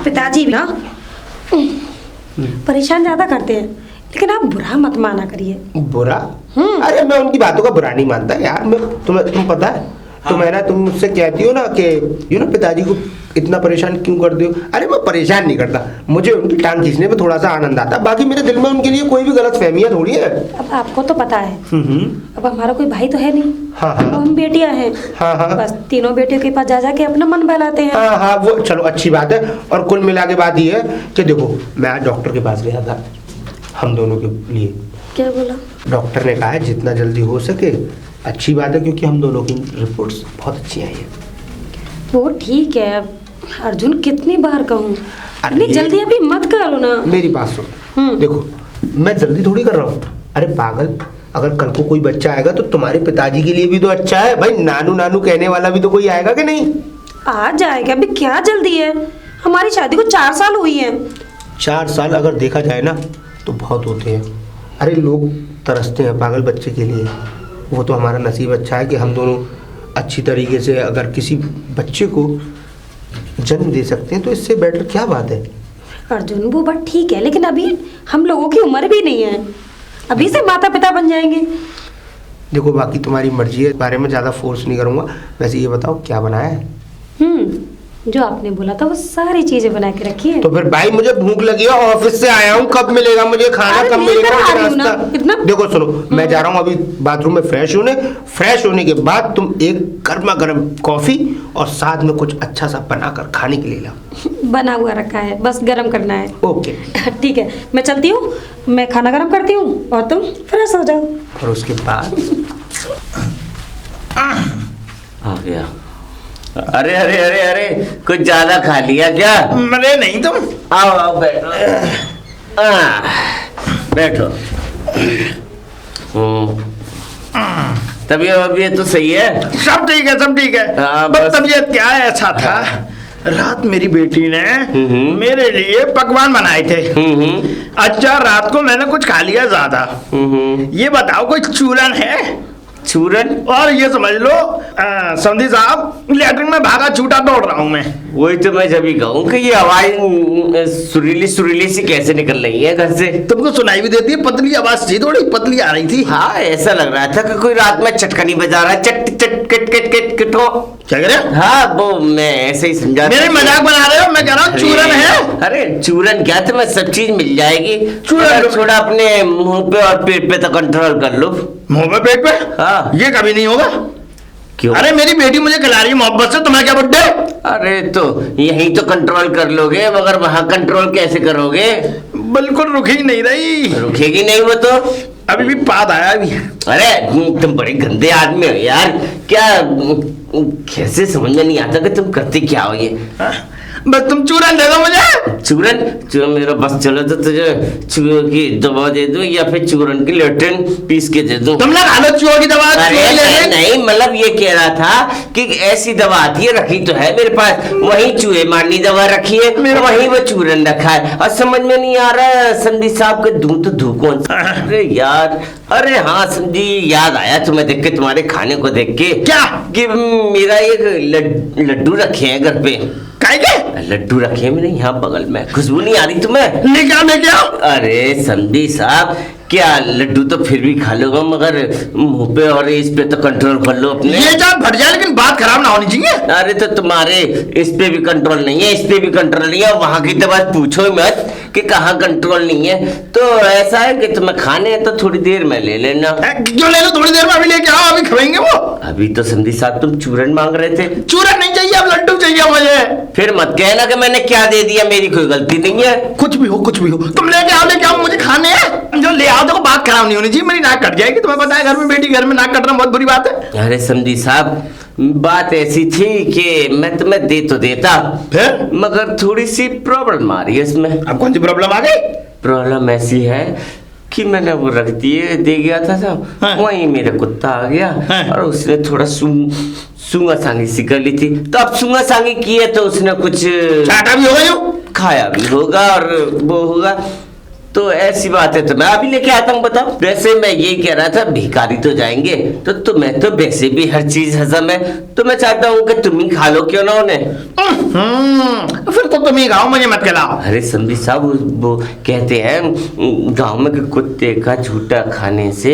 पिताजी भी ना परेशान ज्यादा करते हैं, लेकिन आप बुरा मत माना करिए। बुरा? अरे मैं उनकी बातों का बुरा नहीं मानता यार। मैं तुम पता है तो मैं ना, तुम मुझसे कहती हो ना कि पिताजी को इतना परेशान क्यों कर दो। अरे मैं परेशान नहीं करता, मुझे उनकी टांग खींचने में थोड़ा सा आनंद आता। बाकी मेरे दिल में उनके लिए कोई भी गलत फहमियाँ थोड़ी है। अब आपको तो पता है, अब हमारा कोई भाई तो है नहीं। हाँ। अब हम बेटियां हैं। हाँ। बस तीनों बेटियों के पास जा जाके अपना मन बहलाते हैं। हाँ, वो चलो अच्छी बात है। और कुल मिला के बात ये है कि देखो, मैं आज डॉक्टर के पास गया था हम दोनों के लिए। क्या बोला? डॉक्टर ने कहा है जितना जल्दी हो सके। अच्छी बात है क्योंकि हम दोनों की रिपोर्ट्स बहुत अच्छी आई है। वो ठीक है अर्जुन, कितनी बार कहूँ, अरे जल्दी अभी मत करो ना। मेरी बात सुन, देखो मैं जल्दी थोड़ी कर रहा हूँ। अरे पागल, अगर कल को कोई बच्चा आएगा तो तुम्हारे पिताजी के लिए भी तो अच्छा है भाई। नानू नानू कहने वाला भी तो कोई आएगा कि नहीं? आ जाएगा, अभी क्या जल्दी है, हमारी शादी को 4 साल हुई है। 4 साल अगर देखा जाए ना तो बहुत होते हैं। अरे लोग तरसते हैं पागल बच्चे के लिए। वो तो हमारा नसीब अच्छा है कि हम दोनों अच्छी तरीके से अगर किसी बच्चे को जन्म दे सकते हैं तो इससे बेटर क्या बात है। अर्जुन वो बात ठीक है, लेकिन अभी हम लोगों की उम्र भी नहीं है, अभी से माता पिता बन जाएंगे। देखो बाकी तुम्हारी मर्जी है, इस बारे में ज़्यादा फोर्स नहीं करूँगा। वैसे ये बताओ क्या बनाया है? जो आपने बोला था वो सारी चीजें बना के रखी है। तो फिर भाई मुझे भूख लगी है, ऑफिस से आया हूँ, कब मिलेगा मुझे खाना, कब मिलेगा मुझे नाश्ता? देखो सुनो, मैं जा रहा हूँ अभी बाथरूम में फ्रेश होने के बाद तुम एक गर्मा गर्म कॉफी और साथ में कुछ अच्छा सा बनाकर खाने के लिए लाओ। बना हुआ रखा है, बस गरम करना है। ओके ठीक है, मैं चलती हूँ, मैं खाना गरम करती हूँ और तुम फ्रेश हो जाओ। और उसके बाद आ गया। अरे अरे अरे अरे, कुछ ज्यादा खा लिया क्या? मरे नहीं तुम। आओ बैठो। बैठो। तबीयत तो सही है? सब ठीक है, सब ठीक है। बस तबीयत क्या है, ऐसा था रात मेरी बेटी ने मेरे लिए पकवान बनाए थे। अच्छा रात को मैंने कुछ खा लिया ज्यादा। ये बताओ कोई चूरन है? चूरन? और ये समझ लो समधी साहब, लैट्रिन में भागा छूटा दौड़ रहा हूँ मैं। वही तो मैं जब ही कहूँ कि ये आवाज सुरीली सुरीली सी कैसे निकल रही है घर से। तुमको सुनाई भी देती है? पतली आवाज थी, थोड़ी पतली आ रही थी। हाँ ऐसा लग रहा था कि कोई रात में चटकनी बजा रहा है, चट चट कट कट कट कटो। क्या कह रहे हो? हाँ वो मैं ऐसे ही समझा। मेरे मजाक बना रहे हो? मैं कह रहा हूँ चूरन है। अरे चूरन क्या, तुम्हें सब चीज मिल जाएगी। चूरन थोड़ा अपने मुंह पे और पेट पे तो कंट्रोल कर लो। मुंह पे पेट पे? हाँ। ये कभी नहीं होगा। क्यों? अरे मेरी बेटी मुझे खिला रही है मोहब्बत से, तुम्हें क्या बुड्ढे? अरे तो यही तो कंट्रोल कर लोगे, मगर वहां कंट्रोल कैसे करोगे? बिल्कुल रुकी नहीं रही। रुकेगी नहीं वो तो। अभी भी पाद आया अभी। अरे तुम बड़े गंदे आदमी हो यार, क्या कैसे समझ में नहीं आता कि तुम करते क्या हो ये। बस तुम चूरन दे दो मुझे। चूरन मेरा बस चलो तो तुझे चूरन की दवा दे दूं या फिर चूरन की लेटरिन पीस के दे दूं? तुम ना खा लो चूहे की दवा। अरे नहीं, मतलब ये कह रहा था कि ऐसी दवा आती है, रखी तो है मेरे पास, वही चूहे मारनी दवा रखी है, वही वो चूरन रखा है। और समझ में नहीं आ रहा संधि साहब के दूं तो धू कौन सा? अरे यार, अरे हाँ संधि, याद आया तुम्हें देख के, तुम्हारे खाने को देख के। क्या? कि मेरा एक लड्डू रखे हैं घर पे। काय के? लड्डू रखे मैंने यहाँ बगल में, खुशबू नहीं आ रही तुम्हें? लेके आओ। अरे संधि साहब, क्या लड्डू तो फिर भी खा लो, मगर मुंह पे और इस पे तो कंट्रोल कर लो अपने। ये जान फट जाए लेकिन बात खराब ना होनी चाहिए। अरे तो तुम्हारे इस पे भी कंट्रोल नहीं है, इस पे भी कंट्रोल नहीं है, वहां की तो बात पूछो ही मत कि कहाँ कंट्रोल नहीं है। तो ऐसा है कि तुम्हें खाने हैं तो थोड़ी देर में ले लेना। क्यों ले लो? थोड़ी देर में अभी लेके आओ, अभी खाएंगे वो। अभी तो संधि साहब तुम चूरन मांग रहे थे। चूरन नहीं चाहिए, अब लड्डू चाहिए मुझे। फिर मत कहना कि मैंने क्या दे दिया, मेरी कोई गलती नहीं है। कुछ भी हो तुम लेके आओ, मुझे खाने हैं। जो ले आओ देखो बात खराब नहीं होनी चाहिए, मेरी नाक कट जाएगी। तुम्हें पता है घर में बेटी घर में नाक कटना बहुत बुरी बात है। अरे समझी साहब, बात ऐसी थी कि मैं तुम्हें दे तो देता, फिर मगर थोड़ी सी प्रॉब्लम आ रही है इसमें। अब कौन सी प्रॉब्लम आ गई? प्रॉब्लम ऐसी है कि मैंने वो रख दिए दे गया था सब। हाँ। वहीं मेरा कुत्ता आ गया। हाँ। और उसने थोड़ा सूंगा सांगी सी कर ली थी, तो अब सूंगा सांगी की है तो उसने कुछ चाटा भी होगा, जो खाया भी होगा और वो होगा। तो ऐसी बात है, तो मैं अभी लेके आता हूँ। बताओ, वैसे मैं ये कह रहा था भिखारी तो जाएंगे, तो तुम्हें तो वैसे भी हर चीज हजम है, तो मैं चाहता हूँ कि तुम ही खा लो, क्यों ना उन्हें। फिर तो तुम ही खाओ, मुझे मत खिलाओ। अरे संधि साहब, वो कहते हैं गांव में कि कुत्ते का झूठा खाने से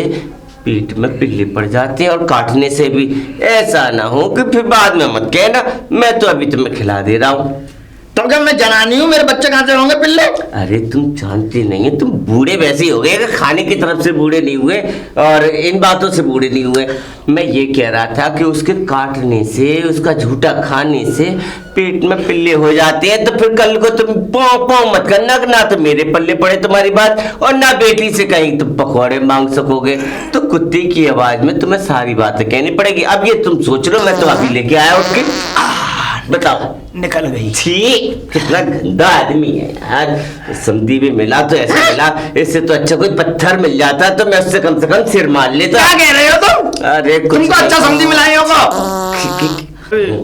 पेट में पिल्ले पड़ जाते हैं, और काटने से भी। ऐसा ना हो कि फिर बाद में मत कहना, मैं तो अभी तुम्हें खिला दे रहा हूँ। तो क्या मैं जनानी हूँ? मेरे बच्चे कहाँ से होंगे पिल्ले? अरे तुम जानते नहीं है, तुम बूढ़े वैसे ही हो गए, खाने की तरफ से बूढ़े नहीं हुए और इन बातों से बूढ़े नहीं हुए। मैं ये कह रहा था कि उसके काटने से, उसका झूठा खाने से पेट में पिल्ले हो जाते हैं, तो फिर कल को तुम पाँव पाँव मत करना, ना तो मेरे पल्ले पड़े तुम्हारी बात, और ना बेटी से कहीं तुम पकौड़े मांग सकोगे। तो कुत्ते की आवाज में तुम्हें सारी बातें कहनी पड़ेगी। अब ये तुम सोच लो, मैं तो अभी लेके आया उठ के। बताओ। निकल गई। छी, कितना गंदा आदमी है यार। समधी भी मिला तो ऐसे मिला, इससे तो अच्छा कोई पत्थर मिल जाता तो मैं उससे कम से कम सिर मार लेता। क्या कह रहे हो तुम? अरे तुमको अच्छा समझी मिलाई होगा।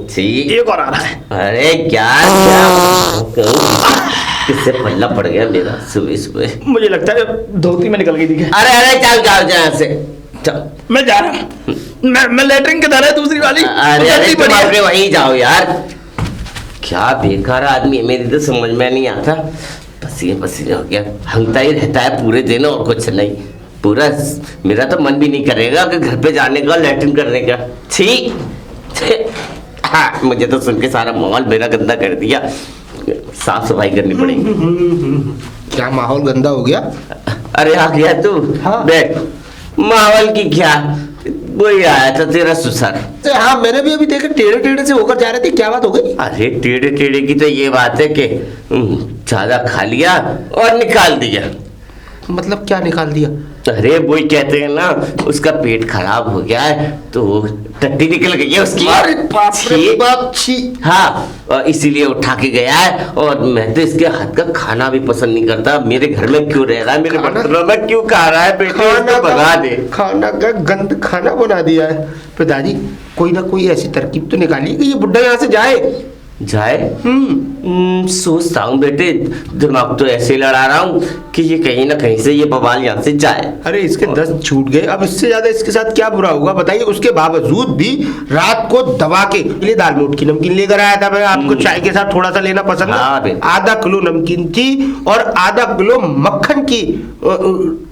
छी, एक और आ रहा है। अरे क्या क्या किससे पल्ला पड़ गया मेरा सुबह सुबह। मुझे लगता है धोती में निकल गई थी। अरे अरे चल जाओ यहाँ से, चल। मैं जा रहा हूँ। मैं लेटरिन के तरह है दूसरी वाली। अरे अरे तुम अपने वहीं जाओ यार। क्या बेकार आदमी है, मेरी तो समझ में नहीं आता। पसीने पसीने हो गया, हंगता ही रहता है पूरे दिन और कुछ नहीं। पूरा मेरा तो मन भी नहीं करेगा कि घर पे जाने का, लैट्रिन करने का। छी, हाँ, मुझे तो सुन के सारा माहौल मेरा गंदा कर दिया। साफ सफाई करनी पड़ेगी। क्या माहौल गंदा हो गया? अरे आ गया तू? हाँ। देख, माहौल की क्या, वही आया था तेरा ससुर। हाँ, मैंने भी अभी देखा टेढ़े टेढ़े से होकर जा रहे थे, क्या बात हो गई? अरे टेढ़े टेढ़े की तो ये बात है कि ज्यादा खा लिया और निकाल दिया। मतलब क्या निकाल दिया? अरे वही कहते हैं ना, उसका पेट खराब हो गया है तो टट्टी निकल गई है उसकी। अरे बाप रे बाप, छी। हाँ, और इसीलिए उठा के गया है। और मैं तो इसके हाथ का खाना भी पसंद नहीं करता। मेरे घर में क्यों रह रहा है, मेरे बर्तनों में क्यों खा रहा है? बेटे इसको भगा दे। खाना का गंद खाना बना दिया है। पिताजी, कोई ना कोई ऐसी तरकीब तो निकालिए कि ये बुड्ढा यहाँ से जाए। सोचता हूँ बेटे, दिमाग तो ऐसे लड़ा रहा हूँ कि ये कहीं ना कहीं से ये बवाल यहाँ से जाए। अरे इसके 10 छूट गए, अब इससे ज्यादा इसके साथ क्या बुरा होगा बताइए। उसके बावजूद भी रात को दबा के लिए दाल मोट की नमकीन लेकर आया था। मैं आपको चाय के साथ थोड़ा सा लेना पसंद है। आधा किलो नमकीन थी और आधा किलो मक्खन की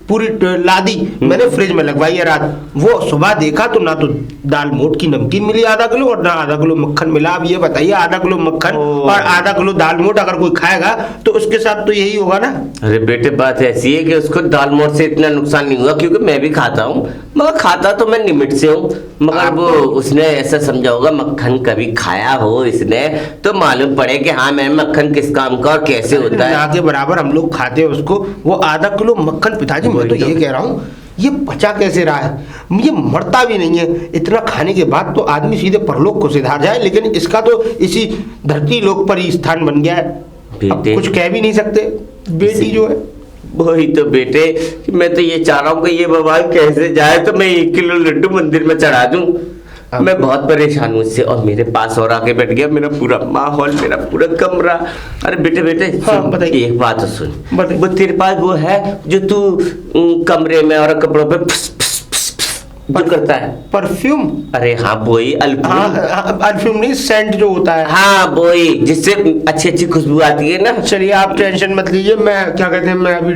पूरी लादी मैंने फ्रिज में लगवाई है रात। वो सुबह देखा तो ना तो दाल मोट की नमकीन मिली आधा किलो और ना आधा किलो मक्खन मिला। अब ये बताइए, आधा किलो मक्खन और आधा किलो दाल मोट अगर कोई खाएगा तो उसके साथ तो यही होगा ना। अरे बेटे, बात ऐसी है कि उसको दाल मोट से इतना नुकसान नहीं हुआ, क्योंकि मैं भी खाता हूँ, मगर खाता तो मैं लिमिट से हूँ। मगर वो उसने ऐसा समझा होगा, मक्खन कभी खाया हो इसने तो मालूम पड़े कि हाँ मैं मक्खन किस काम का और कैसे होता है। ना के बराबर हम लोग खाते हैं उसको। वो आधा किलो मक्खन, पिताजी मैं तो ये कह रहा हूँ, ये पचा कैसे रहा है? ये मरता भी नहीं है। इतना खाने के बाद तो आदमी सीधे परलोक को सिधार जाए, लेकिन इसका तो इसी धरती लोक पर ही स्थान बन गया है। अब कुछ कह भी नहीं सकते। बेटी जो है, वही तो बेटे, मैं तो ये चाह रहा हूँ कि ये बवाल कैसे जाए तो मैं 1 किलो लड्डू मंदिर में चढ़ा दूं। मैं बहुत परेशान हूँ इससे, और मेरे पास और आके बैठ गया मेरा पूरा माहौल, मेरा पूरा कमरा। अरे बेटे बेटे, हाँ, बताइए। एक बात तो सुन, वो तेरे पास वो है जो तू कमरे में और कपड़ों पे जो करता है, परफ्यूम? अरे हाँ वही, परफ्यूम नहीं, सेंट जो होता है। हाँ वही, जिससे अच्छी अच्छी खुशबू आती है ना। चलिए आप टेंशन मत लीजिए, मैं क्या कहते हैं, मैं अभी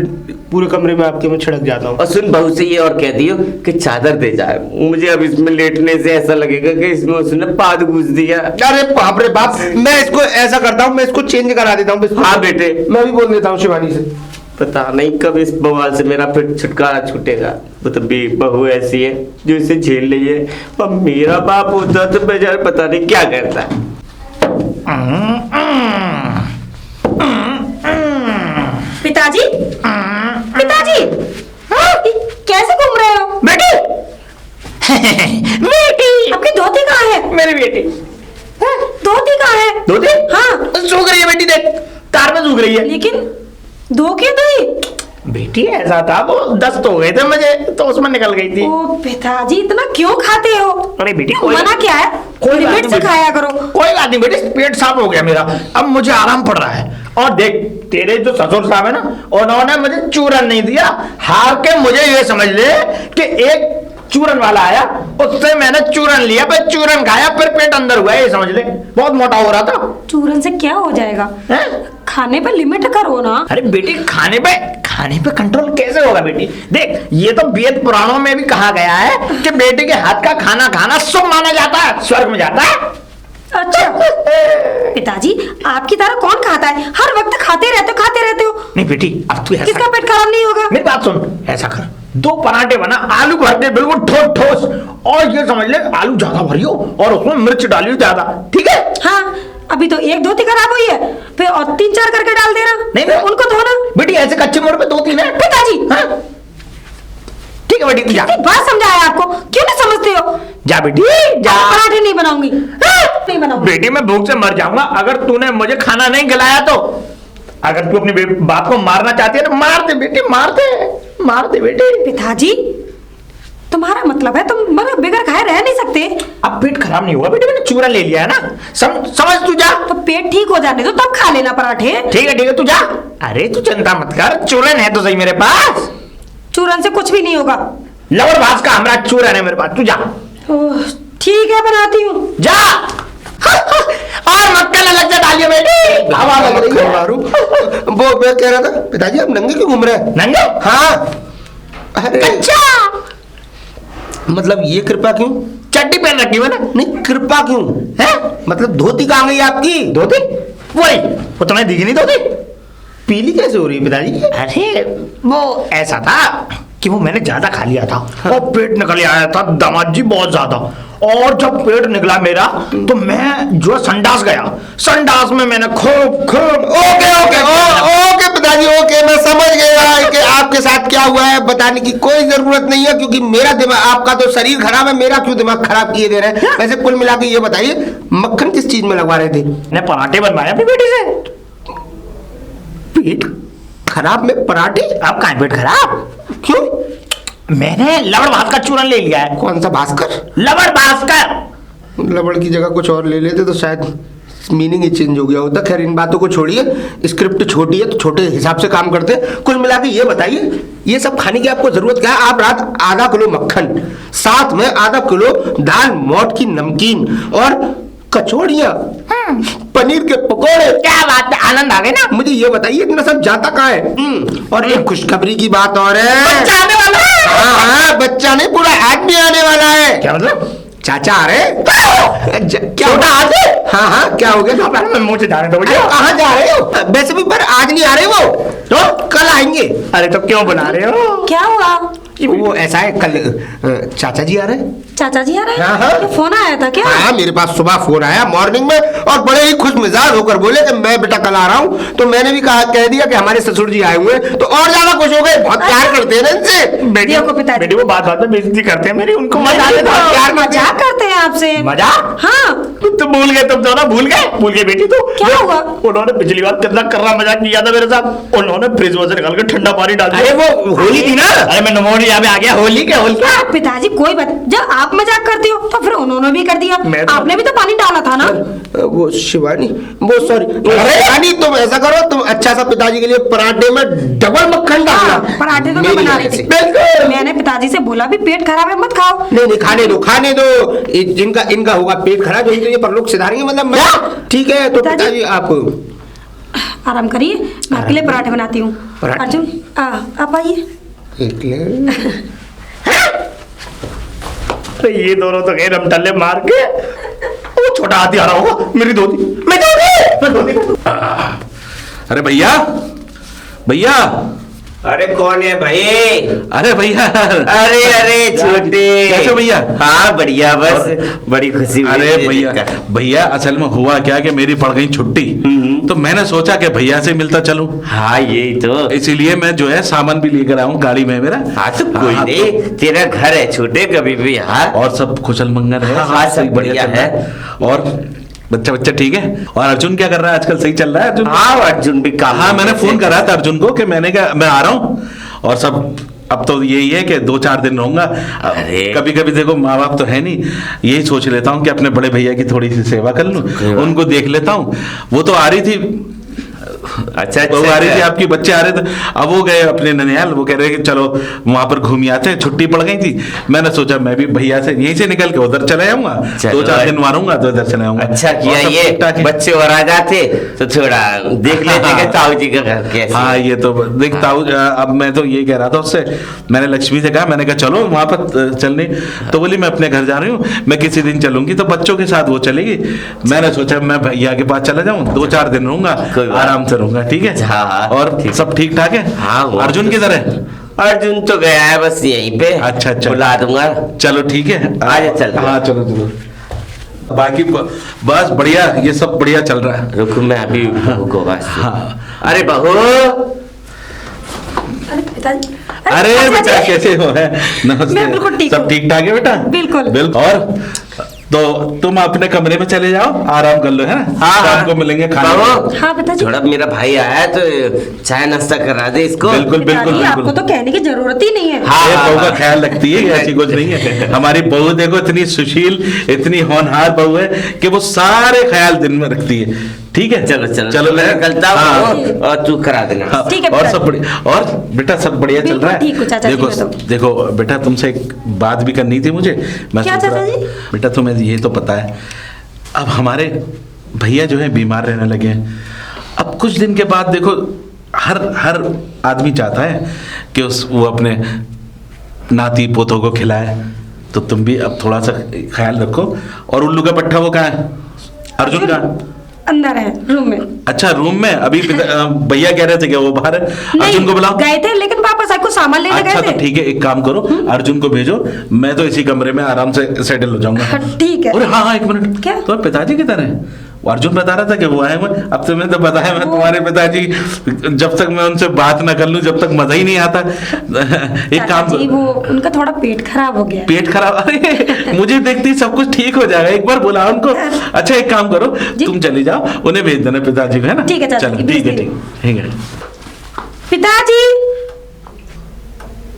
पूरे कमरे में आपके में छिड़क जाता हूँ। और सुन, बहू से ये और कह दियो कि चादर दे जाए, मुझे अब इसमें लेटने से ऐसा लगेगा कि इसमें उसने पाद घुस दिया। अरे बाप रे बाप, मैं इसको ऐसा करता हूँ, मैं इसको चेंज करा देता हूँ। हाँ बेटे, मैं भी बोल देता हूँ शिवानी से। पता नहीं कब इस बवाल से मेरा फिर छुटकारा छूटेगा। वो तो बहू ऐसी है जो इसे झेल रही है, और मेरा बाप होता तो बेचारा पता नहीं क्या करता। पिताजी, पिताजी, कैसे घूम रहे हो? बेटी बेटी, आपकी धोती कहाँ है? मेरी बेटी धोती कहाँ है? धोती? हाँ, सूख रही है बेटी, देख तार में सूख रही है। लेकिन धो के नहीं। बेटी ऐसा था, वो दस्त हो गए थे मुझे तो उसमें निकल गई थी। ओ पिताजी, इतना क्यों खाते हो? अरे बेटी, मना क्या है? लिमिट से खाया करो। कोई बात नहीं बेटी, पेट साफ हो गया मेरा, अब मुझे आराम पड़ रहा है। और देख, तेरे जो ससुर साहब है ना, उन्होंने मुझे चूरन नहीं दिया। हार के मुझे ये समझ ले कि एक चूरन वाला आया, उससे मैंने चूरन लिया, फिर चूरन खाया, फिर पेट अंदर हुआ, ये समझ ले, बहुत मोटा हो रहा था। चूरन से क्या हो जाएगा? हैं? खाने पे लिमिट करो ना। अरे बेटी, खाने पे कंट्रोल कैसे होगा बेटी? देख, ये तो वेद पुराणों में भी कहा गया है कि बेटी के हाथ का खाना खाना शुभ माना जाता है, स्वर्ग में जाता है। अच्छा पिताजी, आपकी तरह कौन खाता है? हर वक्त खाते रहते हो। नहीं बेटी, अब तू ऐसा किसका पेट खराब नहीं होगा? मेरी बात सुन, ऐसा कर, 2 पराठे बना, आलू भर दे बिल्कुल ठोस ठोस, और ये समझ ले आलू ज्यादा भरियो और उसमें मिर्च डालियो ज्यादा, ठीक है? हाँ, अभी तो 1 धोती खराब हुई है, फिर और 3-4 करके डाल देना। नहीं, उनको धोना। बेटी ऐसे कच्चे मोड़ पे 2-3 है पिताजी। हाँ? ठीक है बेटी, तू जा। कितनी बार समझाया आपको, क्यों नहीं समझते हो? जा बेटी जा। पराठे नहीं बनाऊंगी, नहीं बनाऊंगी। बेटी मैं भूख से मर जाऊंगा अगर तूने मुझे खाना नहीं खिलाया तो। अगर तू अपनी बाप को मारना चाहती है तो मार दे बेटी, मार दे बेटी। पिताजी, तुम्हारा मतलब है तुम मतलब बगैर खाए रह नहीं सकते? अब पेट खराब नहीं हुआ बेटी, मैंने चूरन ले लिया है ना, समझ तू जा। तो पेट ठीक हो जाने दो तब खा लेना पराठे। ठीक है तू जा। अरे तू चिंता मत कर, चूरन है तो सही मेरे पास। चूरन से कुछ भी नहीं होगा। लवर भास का हमारा चूरन है मेरे पास, तू जा। ओह, ठीक है, बनाती हूँ। जा। और मक्खन अलग से डालिए बेटी, हवा लग रही है। मारू। वो मैं कह रहा था पिताजी, आप नंगे क्यों घूम रहे हैं? नंगे? हाँ। अरे अच्छा, मतलब ये कृपा क्यों? चड्डी पहन रखी है ना? नहीं, कृपा क्यों है? मतलब धोती कहाँ गई आपकी? धोती वही, वो तुम्हें दिखी नहीं धोती? पीली कैसे हो रही है पिताजी? अरे वो ऐसा था कि वो मैंने ज्यादा खा लिया था और पेट निकल आया था दामाद जी, बहुत ज्यादा। और जब पेट निकला मेरा तो मैं जो संडास गया, संडास में मैंने खूब ओके पिताजी, ओके, मैं समझ गया कि आपके साथ क्या हुआ है। बताने की कोई जरूरत नहीं है, क्योंकि मेरा दिमाग, आपका तो शरीर खराब है, मेरा क्यों दिमाग खराब किए दे रहे हैं। वैसे कुल मिला के ये बताइए, मक्खन किस चीज में लगवा रहे थे? मैंने पराठे बनवाए अपनी बेटी से। पेट खराब में पराठे? अब कहाँ पेट खराब? क्यों? मैंने लवड़ भात का चूरन ले लिया है। कौन सा भास्कर? लवड़ भास्कर। लवड़ की जगह कुछ और ले लेते तो शायद मीनिंग ही चेंज हो गया होता। खैर इन बातों को छोड़िए, स्क्रिप्ट छोटी है तो छोटे हिसाब से काम करते हैं। कुल मिला के ये बताइए, ये सब खाने की आपको जरूरत क्या है? आप रात आधा किलो मक्खन, साथ में आधा किलो दाल मोठ की नमकीन और कचौड़ियाँ, पनीर के पकोड़े। क्या बात है, आनंद आ गया ना? मुझे ये बताइए इतना सब जाता कहाँ है? और एक खुशखबरी की बात और है। बच्चा आने वाला है। हाँ, बच्चा नहीं, पूरा आदमी आने वाला है। क्या मतलब? चाचा आ रहे? क्या छोटा आदमी? हाँ, क्या हो गया? मैं मुंह से जाने दो मुझे। कहाँ जा रहे हो? वैसे भी पर आज नहीं आ रहे वो, तो कल आएंगे। अरे तो क्यों बुला रहे हो? क्या हुआ? वो ऐसा है, कल चाचा जी आ रहे हैं। चाचा जी आ रहे हैं? हाँ, हाँ। ये फोन आया था क्या? हाँ, मेरे पास सुबह फोन आया मॉर्निंग में, और बड़े ही खुश मिजाज होकर बोले कि मैं बेटा कल आ रहा हूँ। तो मैंने भी कह दिया कि हमारे ससुर जी आए हुए हैं, तो और ज्यादा खुश हो गए। बहुत प्यार करते हैं ना इनसे। बेटी देखो पिताजी, बेटी वो बात में बेइज्जती करते हैं मेरी, उनको मजा नहीं, आता है। प्यार मजाक करते हैं आपसे। मजाक? हाँ। तुम भूल गए, तुम दोनों भूल गए बेटी। तो क्या हुआ? उन्होंने पिछली बार कितना कर्रा मजाक किया था मेरे साथ। उन्होंने फ्रिज में से निकाल के ठंडा पानी डाल दिया। अरे वो होली थी ना। अरे मैं नमोनिया में आ गया। होली क्या होली? पिताजी कोई बात, जब आप मजाक करते हो तो फिर उन्होंने भी कर दिया। आपने भी तो पानी डाला था ना। वो शिवानी, वो सॉरी, शिवानी, तुम ऐसा करो, तुम अच्छा सा पिताजी के लिए पराठे में डबल मक्खन डालना। हाँ, पराठे तो मैं बना रही थी। बिल्कुल। मैंने पिताजी से बोला भी पेट खराब है मत खाओ। नहीं, खाने दो। इनका होगा पेट खराब, तो ये परलोक सिधारेंगे, मतलब। ठीक है, तो पिताजी आप आराम करिए, मैं आपके लिए पराठे बनाती हूँ। अर्जुन, आप आइए। ये दोनों तो गए रमटल्ले मार के। वो छोटा हाथी आ रहा होगा, मेरी धोती, मैं धोती। अरे भैया, अरे कौन है भाई? अरे भैया, अरे छोटे, कैसे भैया? हाँ बढ़िया, बस बड़ी खुशी हुई। अरे भैया असल में हुआ क्या कि मेरी पड़ गई छुट्टी, तो मैंने सोचा कि भैया से मिलता चलूं। हाँ यही तो, इसीलिए मैं जो है सामान भी लेकर आऊं गाड़ी में मेरा। हाँ तो कोई नहीं, तेरा घर है छोटे, कभी भी यहाँ। और सब कुशल मंगल है। हाँ, सब बढ़िया है। और बच्चा ठीक है। और अर्जुन क्या कर रहा है आजकल? सही चल रहा है अर्जुन? हाँ अर्जुन भी काम। हाँ, मैंने फोन करा था अर्जुन को कि मैं आ रहा हूँ, और सब अब तो यही है कि 2-4 दिन रहूंगा। कभी कभी देखो माँ बाप तो है नहीं, यही सोच लेता हूँ कि अपने बड़े भैया की थोड़ी सी सेवा कर लूँ, उनको देख लेता हूँ। वो तो आ रही थी अच्छा बहू आ रही थी अच्छा। आपकी, बच्चे आ रहे थे। अब वो गए अपने ननिहाल, वो कह रहे कि चलो वहां पर घूम आते हैं, छुट्टी पड़ गई थी। मैंने सोचा मैं भी भैया से यहीं से निकल के उधर चले जाऊंगा, चलो 2-4 दिन मारूंगा तो इधर चले जाऊंगा। अच्छा किया, और सब ये ठीक-ठाक है। बच्चे और आ जाते तो थोड़ा देख लेते कि ताऊ जी का घर कैसे। हाँ ये तो देख ताऊ, अब मैं तो ये कह रहा था उससे, मैंने लक्ष्मी से कहा, मैंने कहा चलो वहां पर चलने, तो बोली मैं अपने घर जा रही हूँ, मैं किसी दिन चलूंगी। तो बच्चों के साथ वो चलेगी। मैंने सोचा मैं भैया के पास चला जाऊँ, 2-4 दिन रहूंगा, कोई बात आराम से रहूंगा। ठीक है, हाँ, हाँ, और ठीक। सब ठीक ठाक है? हाँ, वो अर्जुन तो किधर है? अर्जुन तो गया है बस यहीं पे। अच्छा, अच्छा। बुला दूंगा। चलो ठीक है, आजा चल। हाँ चलो चलो। बाकी बस बढ़िया, ये सब बढ़िया चल रहा है। रुको मैं अभी बहू को आवाज दूं। हाँ। अरे बहू, अरे पिताजी, अरे पिताजी। बेटा कैसे हो? है नमस्ते। मैं बिल्कुल ठीक सब हूँ। ठीक ठाक है बेटा? बिल्कुल। और तो तुम अपने कमरे में चले जाओ, आराम कर लो, है ना? हाँ, शाम हाँ। को मिलेंगे खाने बहू, को। हाँ पिताजी। थोड़ा मेरा भाई आया है तो चाय नाश्ता करा दे इसको। बिल्कुल बिल्कुल पिताजी, आपको बिल्कुल। तो कहने की जरूरत ही नहीं है। हाँ, ये हाँ, बहू का हाँ। ख्याल रखती है, ऐसी कुछ नहीं है। हमारी बहू देखो इतनी सुशील, इतनी होनहार बहू है कि वो सारे ख्याल दिन में रखती है। ठीक है, चलो चलो चलो मैं निकलता हाँ। हूँ और तू करा देना। हाँ, ठीक है और पिताजी। सब बढ़िया, और बेटा सब बढ़िया चल बिल्कुल रहा है। ठीक हूँ चाचा जी, देखो मैं तो। देखो बेटा, तुमसे एक बात भी करनी थी मुझे। मैं क्या सोच रहा- चाचा जी? बेटा तुम्हें ये तो पता है, अब हमारे भैया जो है बीमार रहने लगे हैं। अब कुछ दिन के बाद देखो, हर आदमी चाहता है कि वो अपने नाती पोतों को खिलाए। तो तुम भी अब थोड़ा सा ख्याल रखो। और उल्लू का पट्टा वो कहाँ है? अर्जुन कहाँ? अंदर है रूम में। अच्छा रूम में। अभी भैया कह रहे थे कि वो बाहर है। अर्जुन नहीं, को बुलाओ। गए थे लेकिन वापस आपको सामान लेने अच्छा गए तो थे। ठीक है, एक काम करो, अर्जुन को भेजो, मैं तो इसी कमरे में आराम से सेटल हो जाऊंगा। हाँ, ठीक है। अरे हाँ हाँ, एक मिनट। क्या? तो पिताजी किधर है? वो अर्जुन बता रहा था कि वो आए हुए। अब तुम्हें तो बताया, मैं तुम्हारे पिताजी, जब तक मैं उनसे बात ना कर लूं जब तक मजा ही नहीं आता। एक काम चाचा जी, करो, वो उनका थोड़ा पेट खराब हो गया। पेट खराब? अरे मुझे देखते ही सब कुछ ठीक हो जाएगा, एक बार बुला उनको। अच्छा एक काम करो, जी? तुम चली जाओ, उन्हें भेज देना पिताजी को, है ना? ठीक है चाचा चलो, जी, ठीक है, भेज ठीक है। पिताजी,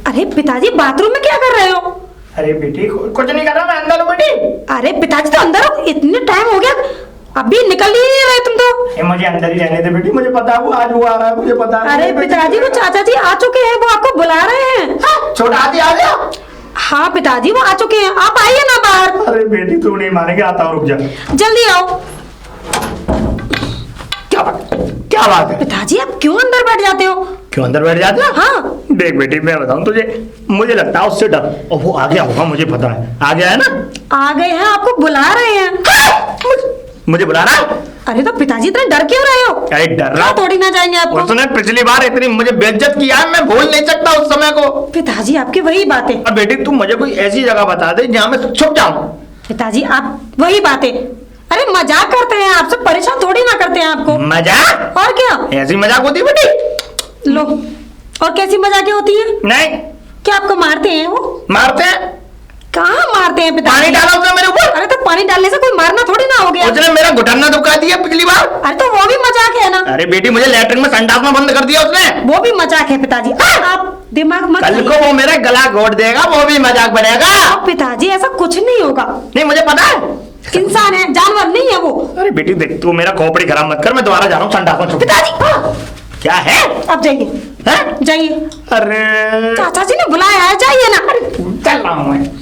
अरे पिताजी बाथरूम में क्या कर रहे हो? अरे बेटी कुछ नहीं कर रहा, मैं अंदर हूँ बेटी। अरे पिताजी तो अंदर हो, इतने टाइम हो गया, अभी निकल ही नहीं रहे तुम तो। ये मुझे अंदर ही रहने दे बेटी, मुझे पता है वो आज वो आ रहा है, मुझे पता है। अरे पिताजी, वो चाचा जी आ चुके हैं, वो आपको बुला रहे हैं। छोटा हाथी आ गया। हाँ पिताजी, वो आ चुके हैं, आप आइए ना बाहर। अरे बेटी तू नहीं मानेगी, आता हूँ, रुक जा। जल्दी आओ। क्या बात है? पिताजी आप क्यों अंदर बैठ जाते हो? क्यों अंदर बैठ जाते हो? हाँ। देख बेटी मैं बताऊं तुझे, मुझे लगता है उससे डर, और वो आ गया होगा, मुझे पता है आ गया है ना। आ गए हैं, आपको बुला रहे हैं। मुझे बुला रहा है? अरे तो पिताजी इतना डर क्यों रहे हो? अरे डर रहा क्या थोड़ी ना जाएंगे आपको। उसने पिछली बार इतनी मुझे बेइज्जत किया है, मैं भूल नहीं सकता उस समय को। पिताजी आपकी वही बातें। अब बेटी तू मुझे कोई ऐसी जगह बता दे जहाँ मैं छुप जाऊं। पिताजी आप वही बातें, अरे मजाक करते हैं आपसे, परेशान थोड़ी ना करते हैं आपको। मजाक? और क्या? ऐसी मजाक होती है बेटी? लो, और कैसी मजाकें होती हैं? नहीं। क्या आपको मारते हैं वो? मारते हैं? कहाँ मारते हैं पिताजी? पानी डाला उसने मेरे ऊपर। अरे तो पानी डालने से कोई मारना थोड़ी ना हो गया। उसने मेरा घुटना दुखा दिया पिछली बार। अरे तो वो भी मजाक है ना। अरे बेटी मुझे लैट्रिन में संडास में बंद कर दिया उसने। वो भी मजाक है पिताजी, आप दिमाग मत कल खाइए। को वो मेरा गला घोट देगा, वो भी मजाक बनेगा। पिताजी ऐसा कुछ नहीं होगा, नहीं मुझे पता है। इंसान है, जानवर नहीं है वो। अरे बेटी देख, तू मेरा खोपड़ी खराब मत कर, मैं दोबारा जा रहा हूँ संडास में छुप। पिताजी क्या है? आप जाइए, हैं? जाइए, अरे चाचा जी ने बुलाया है, जाइए ना। चल रहा हूँ मैं।